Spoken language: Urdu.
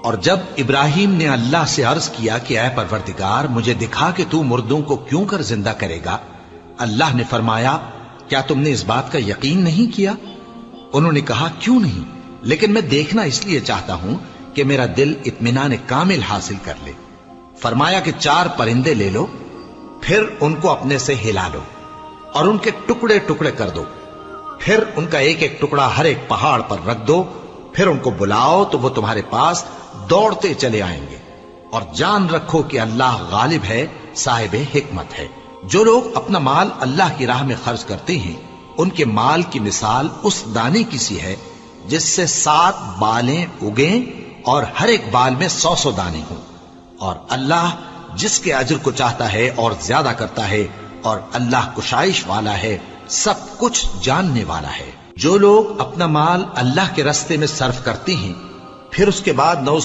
اور جب ابراہیم نے اللہ سے عرض کیا کہ اے پروردگار مجھے دکھا کہ تو مردوں کو کیوں کر زندہ کرے گا، اللہ نے فرمایا کیا تم نے اس بات کا یقین نہیں کیا؟ انہوں نے کہا کیوں نہیں، لیکن میں دیکھنا اس لیے چاہتا ہوں کہ میرا دل اطمینان کامل حاصل کر لے۔ فرمایا کہ 4 پرندے لے لو، پھر ان کو اپنے سے ہلا لو اور ان کے ٹکڑے ٹکڑے کر دو، پھر ان کا ایک ایک ٹکڑا ہر ایک پہاڑ پر رکھ دو، پھر ان کو بلاؤ تو وہ تمہارے پاس دوڑتے چلے آئیں گے، اور جان رکھو کہ اللہ غالب ہے، صاحب حکمت ہے۔ جو لوگ اپنا مال اللہ کی راہ میں خرچ کرتے ہیں ان کے مال کی مثال اس دانے کی سی ہے جس سے 7 بالیں اگیں اور ہر ایک بال میں 100 دانے ہوں، اور اللہ جس کے اجر کو چاہتا ہے اور زیادہ کرتا ہے، اور اللہ کشائش والا ہے، سب کچھ جاننے والا ہے۔ جو لوگ اپنا مال اللہ کے راستے میں صرف کرتے ہیں پھر اس کے بعد 9